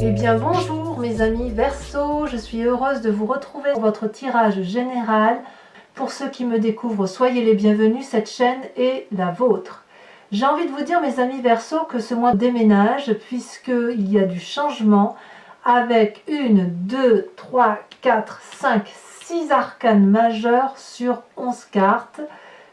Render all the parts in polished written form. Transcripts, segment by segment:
Eh bien bonjour mes amis Verseau, je suis heureuse de vous retrouver pour votre tirage général. Pour ceux qui me découvrent, soyez les bienvenus, cette chaîne est la vôtre. J'ai envie de vous dire mes amis Verseau que ce mois déménage puisqu'il y a du changement avec 1, 2, 3, 4, 5, 6 arcanes majeures sur 11 cartes.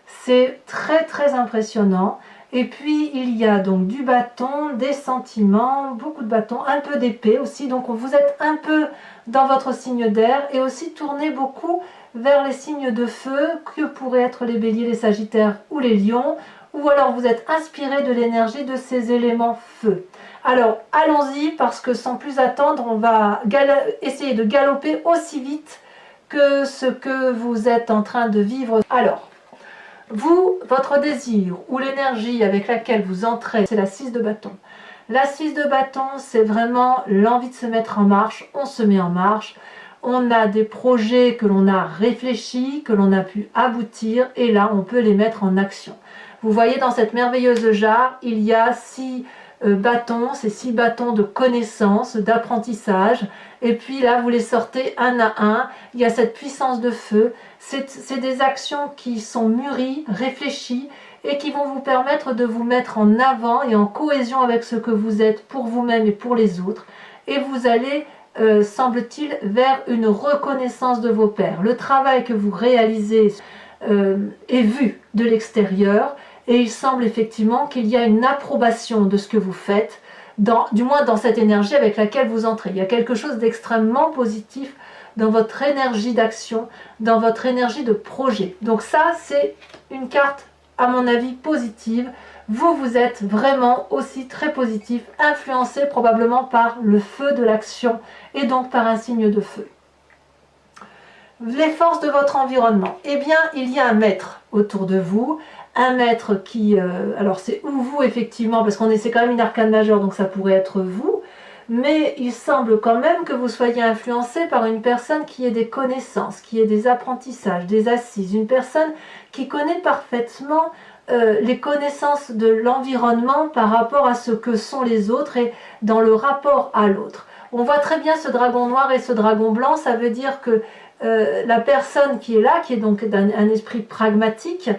C'est très impressionnant. Et puis il y a donc du bâton, des sentiments, beaucoup de bâtons, un peu d'épée aussi. Donc vous êtes un peu dans votre signe d'air et aussi tournez beaucoup vers les signes de feu que pourraient être les béliers, les sagittaires ou les lions. Ou alors vous êtes inspiré de l'énergie de ces éléments feu. Alors allons-y parce que sans plus attendre, on va essayer de galoper aussi vite que ce que vous êtes en train de vivre. Alors, vous, votre désir ou l'énergie avec laquelle vous entrez, c'est la 6 de bâton. La 6 de bâton, c'est vraiment l'envie de se mettre en marche. On se met en marche. On a des projets que l'on a réfléchis, que l'on a pu aboutir, et là, on peut les mettre en action. Vous voyez, dans cette merveilleuse jarre, il y a 6 bâtons, ces 6 bâtons de connaissance, d'apprentissage, et puis là, vous les sortez un à un. Il y a cette puissance de feu. C'est des actions qui sont mûries, réfléchies et qui vont vous permettre de vous mettre en avant et en cohésion avec ce que vous êtes pour vous-même et pour les autres. Et vous allez, semble-t-il, vers une reconnaissance de vos pairs. Le travail que vous réalisez est vu de l'extérieur et il semble effectivement qu'il y a une approbation de ce que vous faites, du moins dans cette énergie avec laquelle vous entrez. Il y a quelque chose d'extrêmement positif dans votre énergie d'action, dans votre énergie de projet. Donc ça, c'est une carte, à mon avis, positive. Vous êtes vraiment aussi très positif, influencé probablement par le feu de l'action et donc par un signe de feu. Les forces de votre environnement. Eh bien, il y a un maître autour de vous, un maître qui... alors c'est ou vous effectivement, parce c'est quand même une arcane majeure, donc ça pourrait être vous, mais il semble quand même que vous soyez influencé par une personne qui ait des connaissances, qui ait des apprentissages, des assises, une personne qui connaît parfaitement les connaissanses de l'environnement par rapport à ce que sont les autres et dans le rapport à l'autre. On voit très bien ce dragon noir et ce dragon blanc, ça veut dire que la personne qui est là, qui est donc un esprit pragmatique,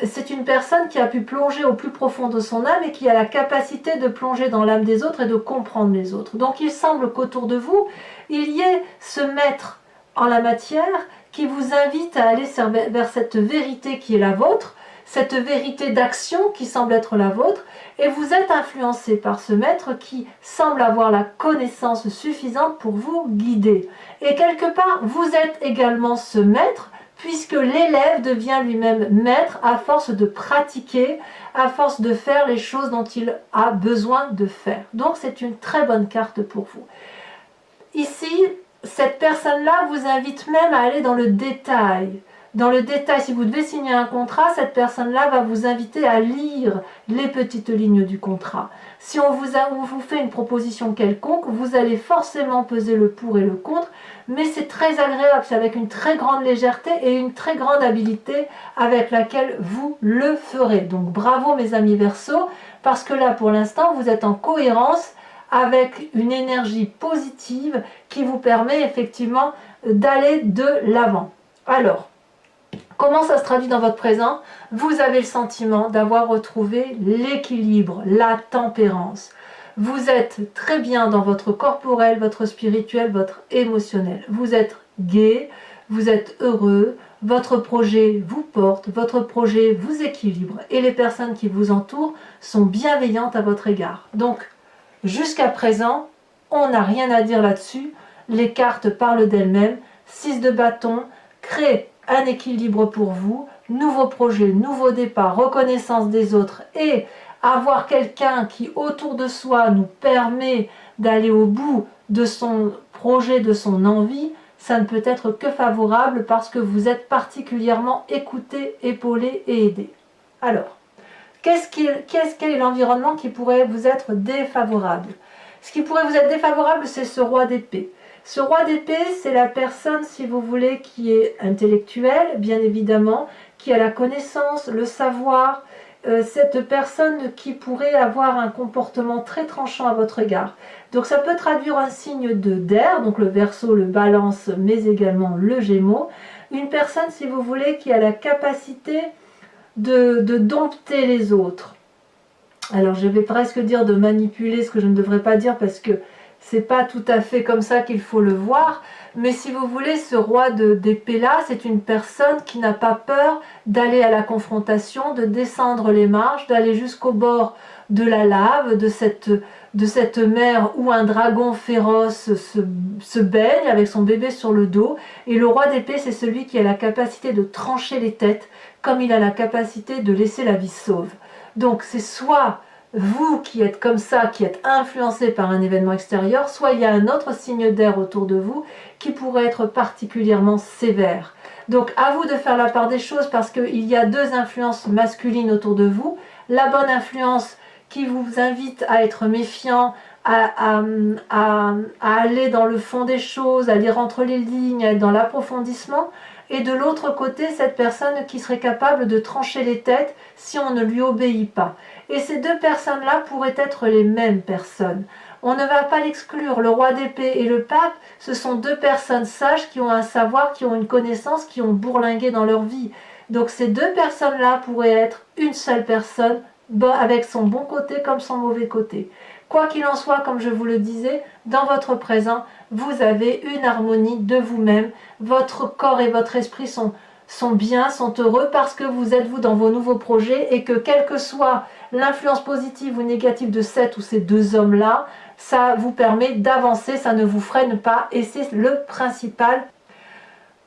c'est une personne qui a pu plonger au plus profond de son âme et qui a la capacité de plonger dans l'âme des autres et de comprendre les autres. Donc il semble qu'autour de vous, il y ait ce maître en la matière qui vous invite à aller vers cette vérité qui est la vôtre, cette vérité d'action qui semble être la vôtre, et vous êtes influencé par ce maître qui semble avoir la connaissance suffisante pour vous guider. Et quelque part, vous êtes également ce maître, puisque l'élève devient lui-même maître à force de pratiquer, à force de faire les choses dont il a besoin de faire. Donc c'est une très bonne carte pour vous. Ici, cette personne-là vous invite même à aller dans le détail. Dans le détail, si vous devez signer un contrat, cette personne-là va vous inviter à lire les petites lignes du contrat. Si on vous fait une proposition quelconque, vous allez forcément peser le pour et le contre, mais c'est très agréable, c'est avec une très grande légèreté et une très grande habileté avec laquelle vous le ferez. Donc bravo mes amis Verseau, parce que là pour l'instant vous êtes en cohérence avec une énergie positive qui vous permet effectivement d'aller de l'avant. Alors, comment ça se traduit dans votre présent? Vous avez le sentiment d'avoir retrouvé l'équilibre, la tempérance. Vous êtes très bien dans votre corporel, votre spirituel, votre émotionnel. Vous êtes gai, vous êtes heureux, votre projet vous porte, votre projet vous équilibre et les personnes qui vous entourent sont bienveillantes à votre égard. Donc, jusqu'à présent, on n'a rien à dire là-dessus. Les cartes parlent d'elles-mêmes. 6 de bâton, crée un équilibre pour vous, nouveau projet, nouveau départ, reconnaissance des autres et avoir quelqu'un qui autour de soi nous permet d'aller au bout de son projet, de son envie, ça ne peut être que favorable parce que vous êtes particulièrement écouté, épaulé et aidé. Alors, quel est l'environnement qui pourrait vous être défavorable? Ce qui pourrait vous être défavorable, c'est ce roi d'épée. Ce roi d'épée, c'est la personne, si vous voulez, qui est intellectuelle, bien évidemment, qui a la connaissance, le savoir, cette personne qui pourrait avoir un comportement très tranchant à votre égard. Donc ça peut traduire un signe d'air, donc le Verseau, le Balance, mais également le Gémeaux. Une personne, si vous voulez, qui a la capacité de dompter les autres. Alors je vais presque dire de manipuler, ce que je ne devrais pas dire parce que c'est pas tout à fait comme ça qu'il faut le voir, mais si vous voulez, ce roi d'épée là, c'est une personne qui n'a pas peur d'aller à la confrontation, de descendre les marches, d'aller jusqu'au bord de la lave, de cette mer où un dragon féroce se baigne avec son bébé sur le dos. Et le roi d'épée, c'est celui qui a la capacité de trancher les têtes, comme il a la capacité de laisser la vie sauve. Donc c'est soit vous qui êtes comme ça, qui êtes influencé par un événement extérieur, soit il y a un autre signe d'air autour de vous qui pourrait être particulièrement sévère. Donc à vous de faire la part des choses, parce qu'il y a deux influences masculines autour de vous. La bonne influence qui vous invite à être méfiant, à aller dans le fond des choses, à lire entre les lignes, à être dans l'approfondissement. Et de l'autre côté, cette personne qui serait capable de trancher les têtes si on ne lui obéit pas. Et ces deux personnes-là pourraient être les mêmes personnes. On ne va pas l'exclure. Le roi d'épée et le pape, ce sont deux personnes sages qui ont un savoir, qui ont une connaissance, qui ont bourlingué dans leur vie. Donc ces deux personnes-là pourraient être une seule personne, avec son bon côté comme son mauvais côté. Quoi qu'il en soit, comme je vous le disais, dans votre présent, vous avez une harmonie de vous-même. Votre corps et votre esprit sont bien, sont heureux parce que vous êtes vous dans vos nouveaux projets et que quelle que soit l'influence positive ou négative de cette ou ces deux hommes-là, ça vous permet d'avancer, ça ne vous freine pas et c'est le principal.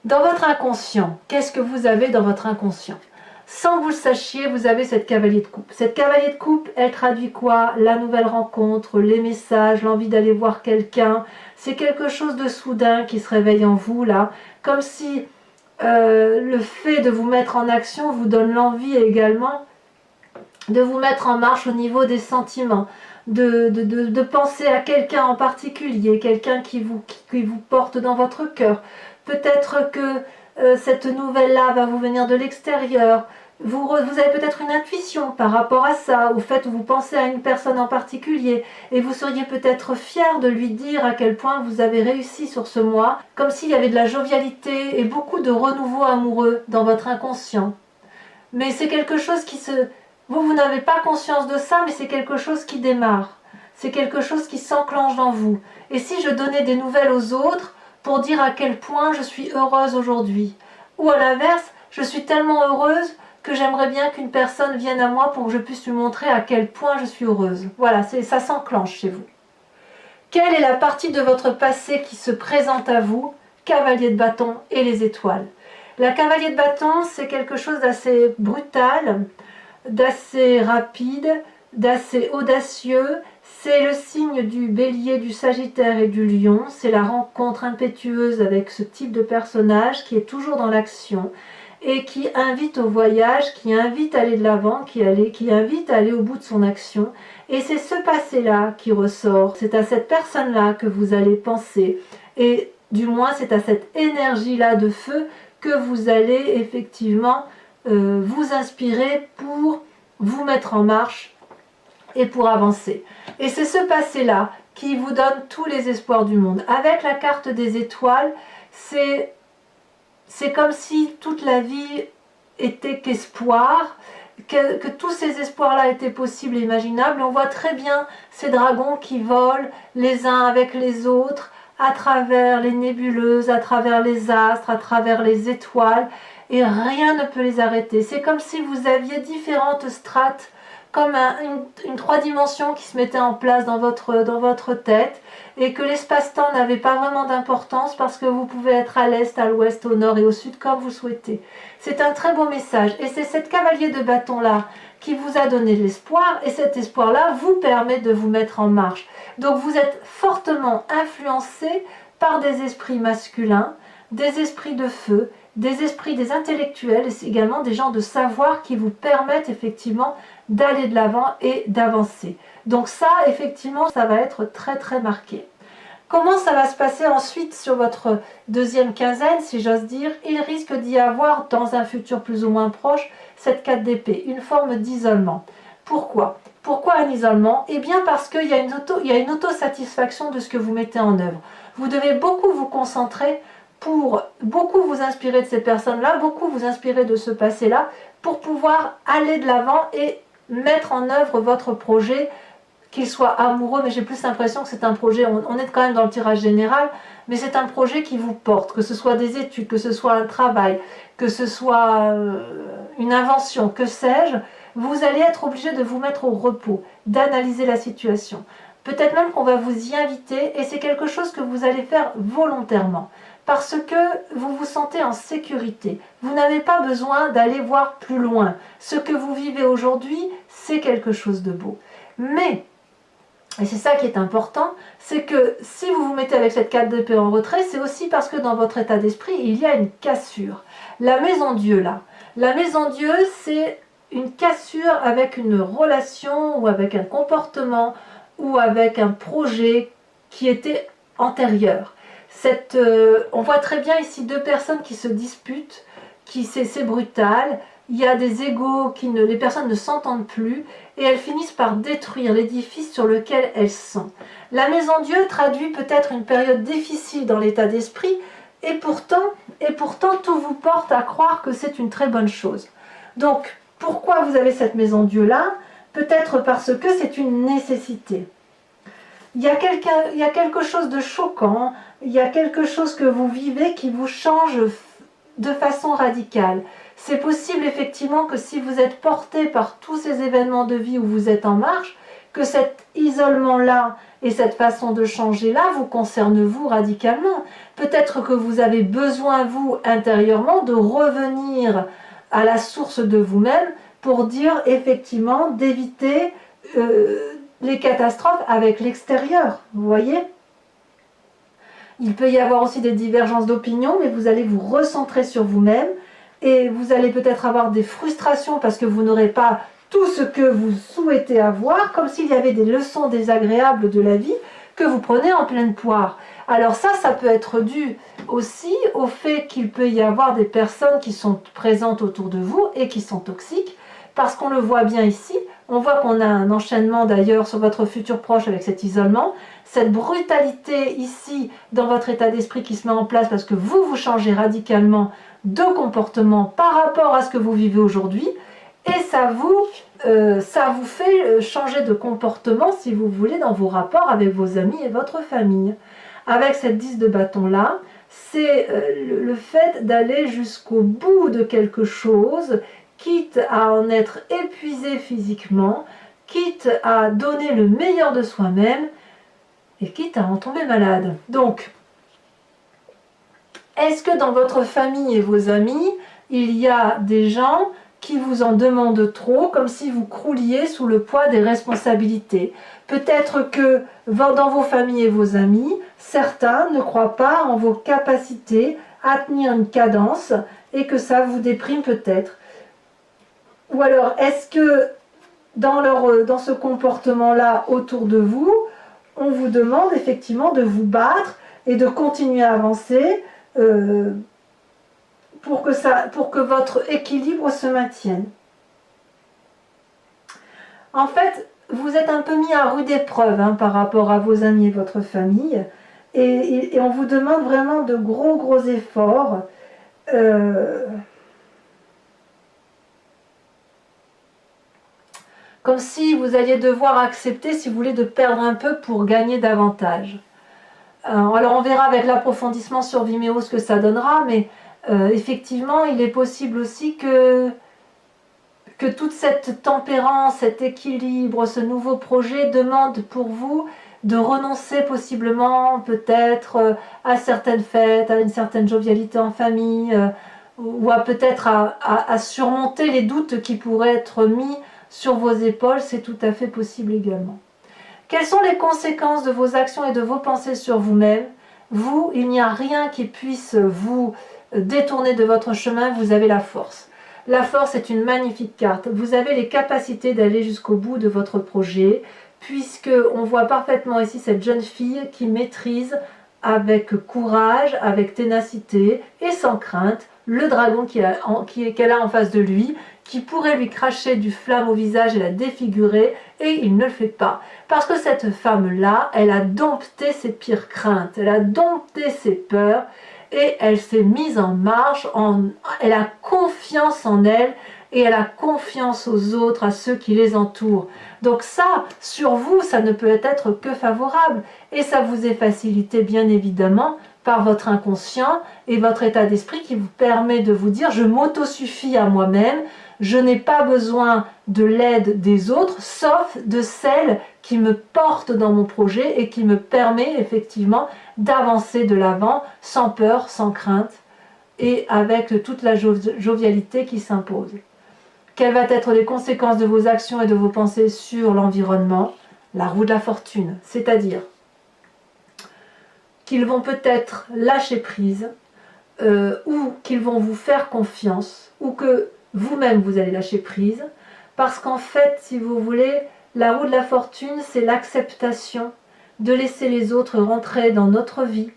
Dans votre inconscient, qu'est-ce que vous avez dans votre inconscient ? Sans que vous le sachiez, vous avez cette cavalier de coupe. Cette cavalier de coupe, elle traduit quoi? La nouvelle rencontre, les messages, l'envie d'aller voir quelqu'un. C'est quelque chose de soudain qui se réveille en vous, là. Comme si le fait de vous mettre en action vous donne l'envie également de vous mettre en marche au niveau des sentiments. De penser à quelqu'un en particulier, quelqu'un qui vous porte dans votre cœur. Peut-être que cette nouvelle-là va vous venir de l'extérieur. Vous avez peut-être une intuition par rapport à ça, au fait où vous pensez à une personne en particulier, et vous seriez peut-être fier de lui dire à quel point vous avez réussi sur ce mois, comme s'il y avait de la jovialité et beaucoup de renouveau amoureux dans votre inconscient. Mais c'est quelque chose qui se... Vous n'avez pas conscience de ça, mais c'est quelque chose qui démarre. C'est quelque chose qui s'enclenche dans vous. Et si je donnais des nouvelles aux autres pour dire à quel point je suis heureuse aujourd'hui, ou à l'inverse, je suis tellement heureuse que j'aimerais bien qu'une personne vienne à moi pour que je puisse lui montrer à quel point je suis heureuse. Voilà, ça s'enclenche chez vous. Quelle est la partie de votre passé qui se présente à vous? Cavalier de bâton et les étoiles. La cavalier de bâton, c'est quelque chose d'assez brutal, d'assez rapide, d'assez audacieux. C'est le signe du bélier, du sagittaire et du lion. C'est la rencontre impétueuse avec ce type de personnage qui est toujours dans l'action et qui invite au voyage, qui invite à aller de l'avant, qui invite à aller au bout de son action. Et c'est ce passé-là qui ressort. C'est à cette personne-là que vous allez penser. Et du moins, c'est à cette énergie-là de feu que vous allez effectivement vous inspirer pour vous mettre en marche et pour avancer. Et c'est ce passé-là qui vous donne tous les espoirs du monde. Avec la carte des étoiles, c'est comme si toute la vie était qu'espoir, que tous ces espoirs-là étaient possibles et imaginables. On voit très bien ces dragons qui volent les uns avec les autres, à travers les nébuleuses, à travers les astres, à travers les étoiles, et rien ne peut les arrêter. C'est comme si vous aviez différentes strates, comme une 3 dimensions qui se mettait en place dans votre tête, et que l'espace-temps n'avait pas vraiment d'importance parce que vous pouvez être à l'est, à l'ouest, au nord et au sud comme vous souhaitez. C'est un très beau message, et c'est cette cavalier de bâton-là qui vous a donné l'espoir, et cet espoir-là vous permet de vous mettre en marche. Donc vous êtes fortement influencé par des esprits masculins, des esprits de feu, des esprits des intellectuels et également des gens de savoir qui vous permettent effectivement d'aller de l'avant et d'avancer. Donc ça, effectivement, ça va être très très marqué. Comment ça va se passer ensuite sur votre deuxième quinzaine, si j'ose dire? Il risque d'y avoir, dans un futur plus ou moins proche, cette 4 d'épée, une forme d'isolement. Pourquoi? Pourquoi un isolement? Eh bien parce qu'il y a une autosatisfaction de ce que vous mettez en œuvre. Vous devez beaucoup vous concentrer pour beaucoup vous inspirer de ces personnes-là, beaucoup vous inspirer de ce passé-là, pour pouvoir aller de l'avant et mettre en œuvre votre projet, qu'il soit amoureux, mais j'ai plus l'impression que c'est un projet, on est quand même dans le tirage général, mais c'est un projet qui vous porte, que ce soit des études, que ce soit un travail, que ce soit une invention, que sais-je, vous allez être obligé de vous mettre au repos, d'analyser la situation. Peut-être même qu'on va vous y inviter, et c'est quelque chose que vous allez faire volontairement, parce que vous vous sentez en sécurité. Vous n'avez pas besoin d'aller voir plus loin. Ce que vous vivez aujourd'hui, c'est quelque chose de beau. Mais, et c'est ça qui est important, c'est que si vous vous mettez avec cette 4 d'épée en retrait, c'est aussi parce que dans votre état d'esprit, il y a une cassure. La maison Dieu, là, la maison Dieu, c'est une cassure avec une relation ou avec un comportement ou avec un projet qui était antérieur. On voit très bien ici deux personnes qui se disputent, c'est brutal, il y a des égos, les personnes ne s'entendent plus et elles finissent par détruire l'édifice sur lequel elles sont. La maison Dieu traduit peut-être une période difficile dans l'état d'esprit et pourtant tout vous porte à croire que c'est une très bonne chose. Donc, pourquoi vous avez cette maison Dieu là? Peut-être parce que c'est une nécessité. Il y a quelque chose de choquant, il y a quelque chose que vous vivez qui vous change de façon radicale. C'est possible effectivement que si vous êtes porté par tous ces événements de vie où vous êtes en marche, que cet isolement-là et cette façon de changer-là vous concerne vous radicalement. Peut-être que vous avez besoin, vous, intérieurement, de revenir à la source de vous-même pour dire effectivement d'éviter les catastrophes avec l'extérieur, vous voyez? Il peut y avoir aussi des divergences d'opinion, mais vous allez vous recentrer sur vous-même et vous allez peut-être avoir des frustrations parce que vous n'aurez pas tout ce que vous souhaitez avoir, comme s'il y avait des leçons désagréables de la vie que vous prenez en pleine poire. Alors ça peut être dû aussi au fait qu'il peut y avoir des personnes qui sont présentes autour de vous et qui sont toxiques, parce qu'on le voit bien ici, on voit qu'on a un enchaînement d'ailleurs sur votre futur proche avec cet isolement, cette brutalité ici dans votre état d'esprit qui se met en place parce que vous changez radicalement de comportement par rapport à ce que vous vivez aujourd'hui, et ça vous fait changer de comportement, si vous voulez, dans vos rapports avec vos amis et votre famille. Avec cette 10 de bâton là, c'est le fait d'aller jusqu'au bout de quelque chose, quitte à en être épuisé physiquement, quitte à donner le meilleur de soi-même, et quitte à en tomber malade. Donc, est-ce que dans votre famille et vos amis, il y a des gens qui vous en demandent trop, comme si vous crouliez sous le poids des responsabilités? Peut-être que dans vos familles et vos amis, certains ne croient pas en vos capacités à tenir une cadence et que ça vous déprime peut-être. Ou alors, est-ce que dans ce comportement-là autour de vous, on vous demande effectivement de vous battre et de continuer à avancer pour que votre équilibre se maintienne? En fait, vous êtes un peu mis à rude épreuve par rapport à vos amis et votre famille, et on vous demande vraiment de gros efforts. Comme si vous alliez devoir accepter, si vous voulez, de perdre un peu pour gagner davantage. Alors on verra avec l'approfondissement sur Vimeo ce que ça donnera, mais effectivement, il est possible aussi que toute cette tempérance, cet équilibre, ce nouveau projet demande pour vous de renoncer possiblement peut-être à certaines fêtes, à une certaine jovialité en famille, ou peut-être à surmonter les doutes qui pourraient être mis sur vos épaules. C'est tout à fait possible également. Quelles sont les conséquences de vos actions et de vos pensées sur vous-même? Vous, il n'y a rien qui puisse vous détourner de votre chemin, vous avez la force. La force est une magnifique carte. Vous avez les capacités d'aller jusqu'au bout de votre projet, puisque on voit parfaitement ici cette jeune fille qui maîtrise avec courage, avec ténacité et sans crainte le dragon qu'elle a en face de lui, qui pourrait lui cracher du flamme au visage et la défigurer, et il ne le fait pas. Parce que cette femme-là, elle a dompté ses pires craintes, elle a dompté ses peurs, et elle s'est mise en marche, elle a confiance en elle, et elle a confiance aux autres, à ceux qui les entourent. Donc ça, sur vous, ça ne peut être que favorable. Et ça vous est facilité, bien évidemment, par votre inconscient et votre état d'esprit qui vous permet de vous dire « je m'autosuffis à moi-même, je n'ai pas besoin de l'aide des autres, sauf de celle qui me porte dans mon projet et qui me permet effectivement d'avancer de l'avant sans peur, sans crainte et avec toute la jovialité qui s'impose. » Quelles vont être les conséquences de vos actions et de vos pensées sur l'environnement? La roue de la fortune, c'est-à-dire qu'ils vont peut-être lâcher prise, ou qu'ils vont vous faire confiance, ou que vous-même vous allez lâcher prise, parce qu'en fait, si vous voulez, la roue de la fortune, c'est l'acceptation de laisser les autres rentrer dans notre vie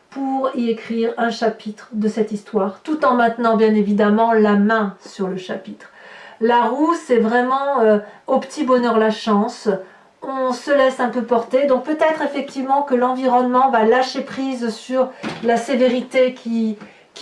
pour y écrire un chapitre de cette histoire, tout en maintenant bien évidemment la main sur le chapitre. La roue, c'est vraiment au petit bonheur la chance, on se laisse un peu porter, donc peut-être effectivement que l'environnement va lâcher prise sur la sévérité qui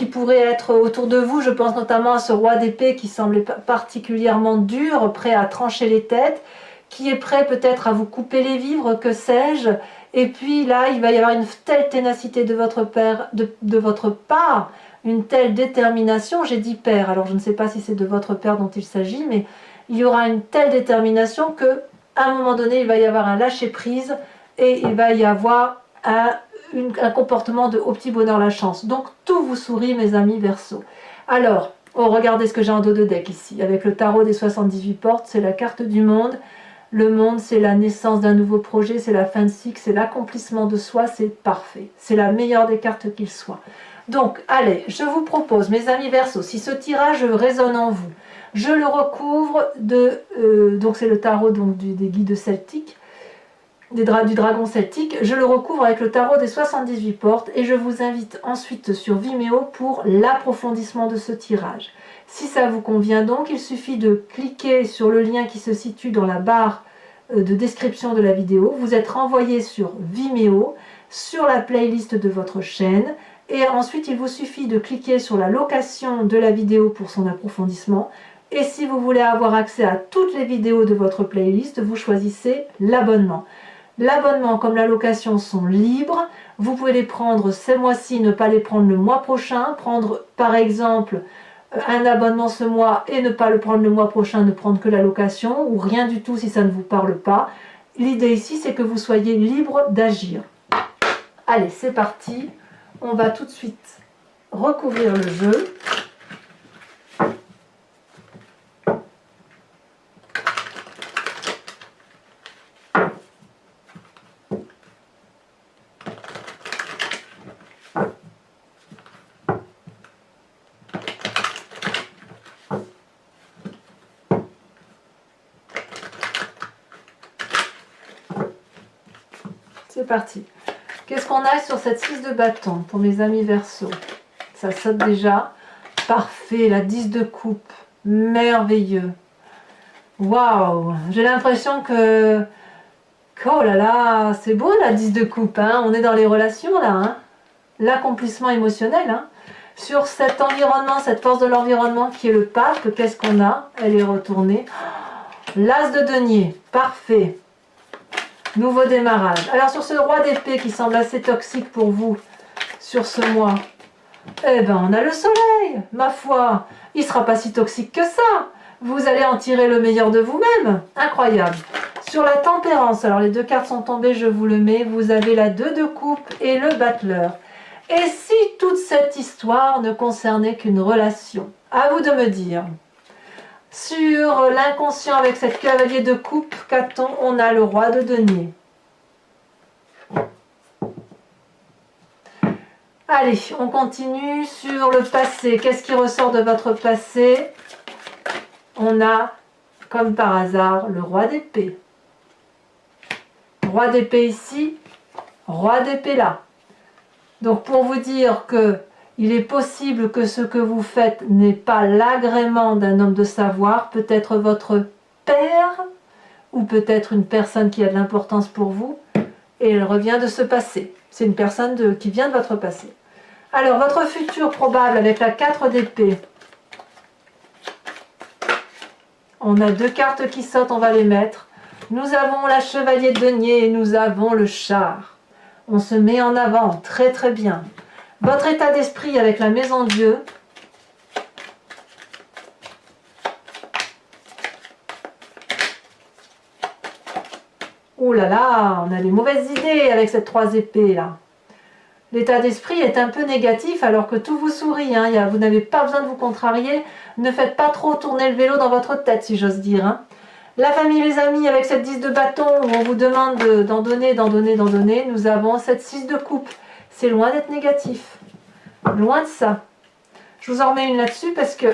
pourrait être autour de vous. Je pense notamment à ce roi d'épée qui semblait particulièrement dur, prêt à trancher les têtes, qui est prêt peut-être à vous couper les vivres, que sais-je. Et puis là, il va y avoir une telle ténacité de votre part, une telle détermination, j'ai dit père, alors je ne sais pas si c'est de votre père dont il s'agit, mais il y aura une telle détermination que à un moment donné, il va y avoir un lâcher-prise et il va y avoir un comportement de au petit bonheur la chance. Donc tout vous sourit, mes amis Verseau. Alors, regardez ce que j'ai en dos de deck ici, avec le tarot des 78 portes, c'est la carte du monde. Le monde, c'est la naissance d'un nouveau projet, c'est la fin de cycle, c'est l'accomplissement de soi, c'est parfait. C'est la meilleure des cartes qu'il soit. Donc, allez, je vous propose, mes amis Verseau, si ce tirage résonne en vous, je le recouvre de... donc c'est le tarot donc, des guides celtiques, du dragon celtique, je le recouvre avec le tarot des 78 portes et je vous invite ensuite sur Vimeo pour l'approfondissement de ce tirage. Si ça vous convient donc, il suffit de cliquer sur le lien qui se situe dans la barre de description de la vidéo. Vous êtes renvoyé sur Vimeo, sur la playlist de votre chaîne, et ensuite il vous suffit de cliquer sur la location de la vidéo pour son approfondissement. Et si vous voulez avoir accès à toutes les vidéos de votre playlist, vous choisissez l'abonnement. L'abonnement comme la location sont libres. Vous pouvez les prendre ce mois-ci, ne pas les prendre le mois prochain. Prendre par exemple un abonnement ce mois et ne pas le prendre le mois prochain, ne prendre que la location ou rien du tout si ça ne vous parle pas. L'idée ici, c'est que vous soyez libre d'agir. Allez, c'est parti. On va tout de suite recouvrir le jeu. C'est parti. Qu'est-ce qu'on a sur cette 6 de bâton pour mes amis Verseau? Ça saute déjà. Parfait, la 10 de coupe. Merveilleux. Waouh, j'ai l'impression que... Oh là là, c'est beau la 10 de coupe. Hein, on est dans les relations là. Hein, l'accomplissement émotionnel. Hein. Sur cet environnement, cette force de l'environnement qui est le pape, qu'est-ce qu'on a? Elle est retournée. L'as de denier. Parfait. Nouveau démarrage. Alors sur ce roi d'épée qui semble assez toxique pour vous sur ce mois, eh ben on a le soleil, ma foi. Il ne sera pas si toxique que ça. Vous allez en tirer le meilleur de vous-même. Incroyable. Sur la tempérance, alors les deux cartes sont tombées, je vous le mets. Vous avez la 2 de coupe et le battleur. Et si toute cette histoire ne concernait qu'une relation? À vous de me dire. Sur l'inconscient avec cette cavalier de coupe, qu'a-t-on? On a le roi de denier. Allez, on continue sur le passé. Qu'est-ce qui ressort de votre passé? On a, comme par hasard, le roi d'épée. Roi d'épée ici, roi d'épée là. Donc pour vous dire que il est possible que ce que vous faites n'ait pas l'agrément d'un homme de savoir, peut-être votre père, ou peut-être une personne qui a de l'importance pour vous, et elle revient de ce passé. C'est une personne qui vient de votre passé. Alors, votre futur probable avec la 4 d'épée. On a 2 cartes qui sautent, on va les mettre. Nous avons la chevalier de denier et nous avons le char. On se met en avant, très très bien. Votre état d'esprit avec la maison Dieu. Ouh là là, on a des mauvaises idées avec cette 3 épées là. L'état d'esprit est un peu négatif alors que tout vous sourit. Hein. Vous n'avez pas besoin de vous contrarier. Ne faites pas trop tourner le vélo dans votre tête, si j'ose dire. Hein. La famille, les amis, avec cette 10 de bâton où on vous demande d'en donner, nous avons cette 6 de coupe. C'est loin d'être négatif. Loin de ça. Je vous en remets une là-dessus parce que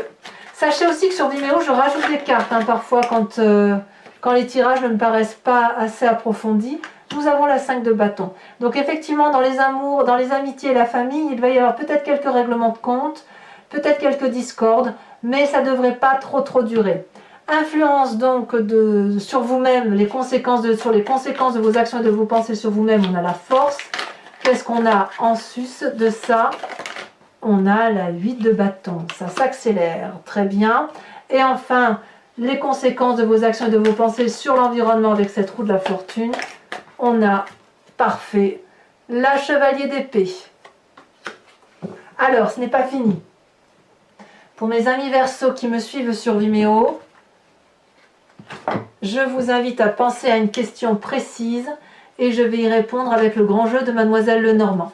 sachez aussi que sur Vimeo, je rajoute des cartes parfois quand les tirages ne me paraissent pas assez approfondis. Nous avons la 5 de bâton. Donc effectivement, dans les amours, dans les amitiés et la famille, il va y avoir peut-être quelques règlements de compte, peut-être quelques discordes, mais ça ne devrait pas trop durer. Influence donc sur vous-même, sur les conséquences de vos actions et de vos pensées sur vous-même, on a la force. Qu'est-ce qu'on a en sus de ça? On a la 8 de bâton, ça s'accélère, très bien. Et enfin, les conséquences de vos actions et de vos pensées sur l'environnement avec cette roue de la fortune. On a, parfait, la chevalier d'épée. Alors, ce n'est pas fini. Pour mes amis Verseaux qui me suivent sur Vimeo, je vous invite à penser à une question précise et je vais y répondre avec le grand jeu de Mademoiselle Lenormand.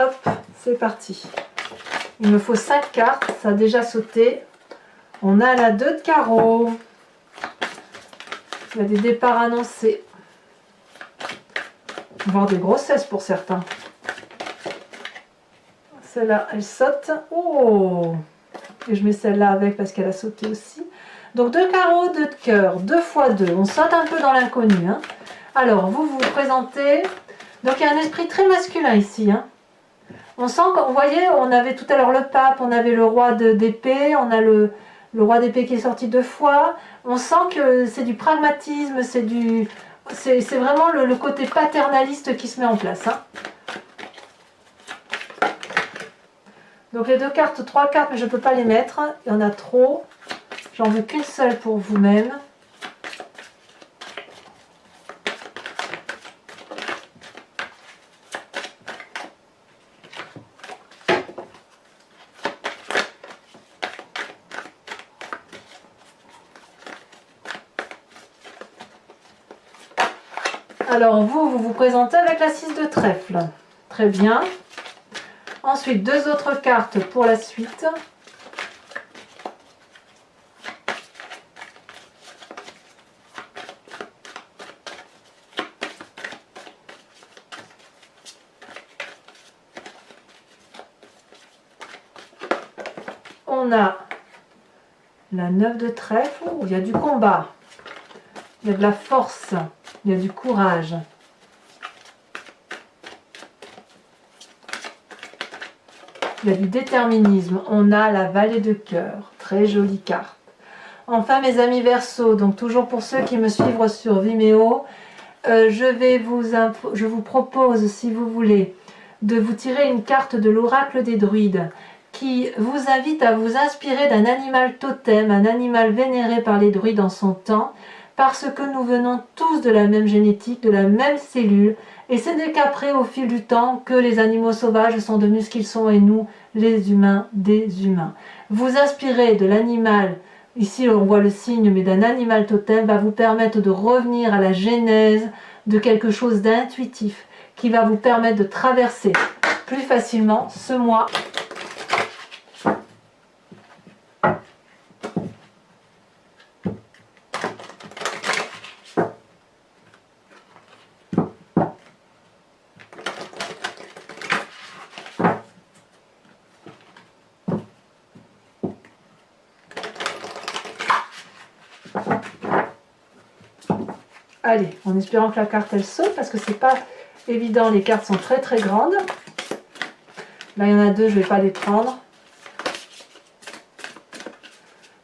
Hop, c'est parti. Il me faut 5 cartes, ça a déjà sauté. On a la 2 de carreau. Il y a des départs annoncés. Voire des grossesses pour certains. Celle-là, elle saute. Oh! Et je mets celle-là avec parce qu'elle a sauté aussi. Donc 2 carreaux, 2 de cœur, 2 x 2. On saute un peu dans l'inconnu. Hein. Alors, vous vous présentez. Donc il y a un esprit très masculin ici. Hein. On sent, vous voyez, on avait tout à l'heure le pape, on avait le roi d'épée, on a le roi d'épée qui est sorti 2 fois. On sent que c'est du pragmatisme, c'est vraiment le côté paternaliste qui se met en place. Hein. Donc les 2 cartes, 3 cartes, mais je ne peux pas les mettre. Il y en a trop. J'en veux qu'une seule pour vous-même. Alors vous vous présentez avec la 6 de trèfle. Très bien. Ensuite, 2 autres cartes pour la suite. On a la 9 de trèfle. Oh, il y a du combat. Il y a de la force. Il y a du courage. Il y a du déterminisme. On a la vallée de cœur. Très jolie carte. Enfin, mes amis Verseaux, donc toujours pour ceux qui me suivent sur Vimeo, je vous propose, si vous voulez, de vous tirer une carte de l'oracle des druides qui vous invite à vous inspirer d'un animal totem, un animal vénéré par les druides en son temps, parce que nous venons tous de la même génétique, de la même cellule, et ce n'est qu'après, au fil du temps, que les animaux sauvages sont devenus ce qu'ils sont, et nous, les humains, des humains. Vous inspirer de l'animal, ici on voit le signe, mais d'un animal totem, va vous permettre de revenir à la genèse de quelque chose d'intuitif, qui va vous permettre de traverser plus facilement ce mois Allez, en espérant que la carte elle saute, parce que c'est pas évident, les cartes sont très très grandes. Là il y en a deux, je vais pas les prendre.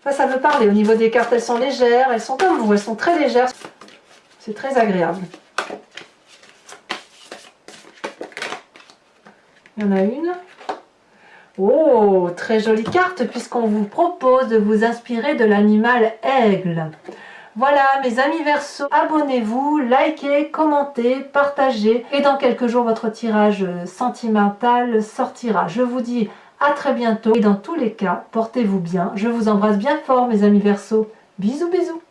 Enfin, ça veut parler, au niveau des cartes elles sont légères, elles sont comme vous, elles sont très légères. C'est très agréable. Il y en a une. Oh, très jolie carte puisqu'on vous propose de vous inspirer de l'animal aigle. Voilà mes amis Verseau, abonnez-vous, likez, commentez, partagez et dans quelques jours votre tirage sentimental sortira. Je vous dis à très bientôt et dans tous les cas, portez-vous bien. Je vous embrasse bien fort mes amis Verseau. Bisous bisous.